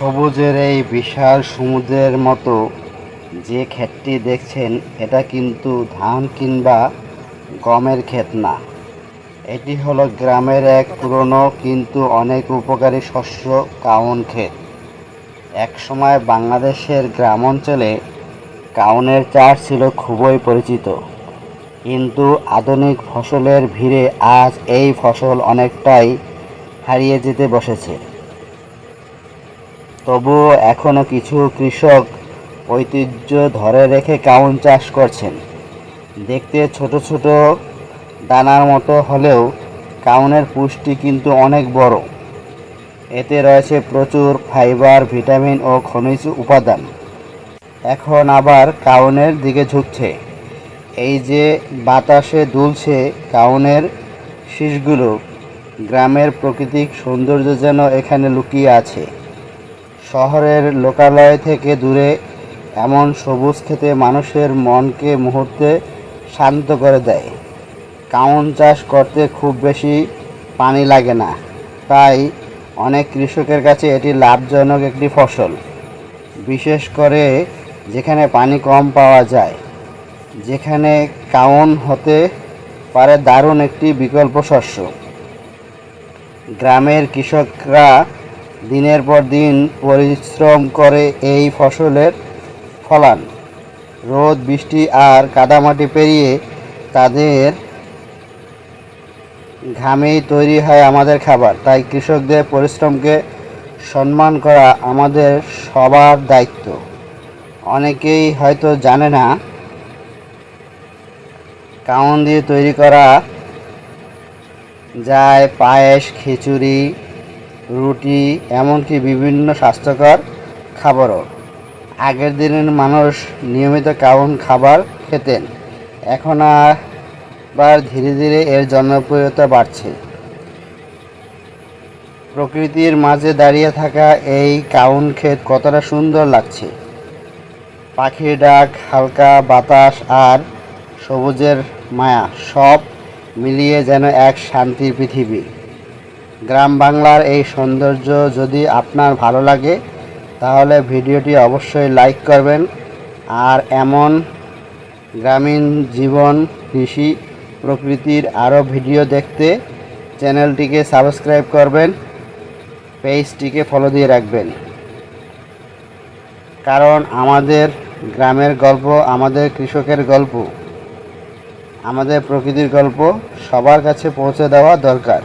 সবুজের এই বিশাল সমুদ্রের মতো যে ক্ষেতটি দেখছেন, এটা কিন্তু ধান কিংবা গমের ক্ষেত না। এটি হলো গ্রামের এক পুরনো কিন্তু অনেক উপকারী শস্য, কাউন ক্ষেত। একসময় বাংলাদেশের গ্রাম অঞ্চলে কাউনের চাষ ছিল খুবই পরিচিত, কিন্তু আধুনিক ফসলের ভিড়ে আজ এই ফসল অনেকটাই হারিয়ে যেতে বসেছে। তবুও এখনও কিছু কৃষক ঐতিহ্য ধরে রেখে কাউন চাষ করছেন। দেখতে ছোট ছোট দানার মতো হলেও কাউনের পুষ্টি কিন্তু অনেক বড়। এতে রয়েছে প্রচুর ফাইবার, ভিটামিন ও খনিজ উপাদান। এখন আবার কাউনের দিকে ঝুঁকছে। এই যে বাতাসে দুলছে কাউনের শীষগুলো, গ্রামের প্রাকৃতিক সৌন্দর্য যেন এখানে লুকিয়ে আছে। শহরের লোকালয় থেকে দূরে এমন সবুজ ক্ষেতে মানুষের মনকে মুহূর্তে শান্ত করে দেয়। কাউন চাষ করতে খুব বেশি পানি লাগে না, তাই অনেক কৃষকের কাছে এটি লাভজনক একটি ফসল, বিশেষ করে যেখানে পানি কম পাওয়া যায়। যেখানে কাউন হতে পারে দারুণ একটি বিকল্প শস্য। গ্রামের কৃষকরা দিনের পর দিন পরিশ্রম করে এই ফসলের ফলান। রোদ, বৃষ্টি আর কাদামাটি পেরিয়ে তাদের ঘামেই তৈরি হয় আমাদের খাবার। তাই কৃষকদের পরিশ্রমকে সম্মান করা আমাদের সবার দায়িত্ব। অনেকেই হয়তো জানে না, কাউন দিয়ে তৈরি করা যায় পায়েস, খিচুড়ি, রুটি, এমনকি বিভিন্ন স্বাস্থ্যকর খাবারও। আগের দিনের মানুষ নিয়মিত কাউন খাবার খেতেন, এখন আবার ধীরে ধীরে এর জনপ্রিয়তা বাড়ছে। প্রকৃতির মাঝে দাঁড়িয়ে থাকা এই কাউন ক্ষেত কতটা সুন্দর লাগছে। পাখির ডাক, হালকা বাতাস আর সবুজের মায়া, সব মিলিয়ে যেন এক শান্তির পৃথিবী। গ্রাম বাংলার এই সৌন্দর্য যদি আপনার ভালো লাগে, তাহলে ভিডিওটি অবশ্যই লাইক করবেন। আর এমন গ্রামীণ জীবন, কৃষি, প্রকৃতির আরও ভিডিও দেখতে চ্যানেলটিকে সাবস্ক্রাইব করবেন, পেজটিকে ফলো দিয়ে রাখবেন। কারণ আমাদের গ্রামের গল্প, আমাদের কৃষকের গল্প, আমাদের প্রকৃতির গল্প সবার কাছে পৌঁছে দেওয়া দরকার।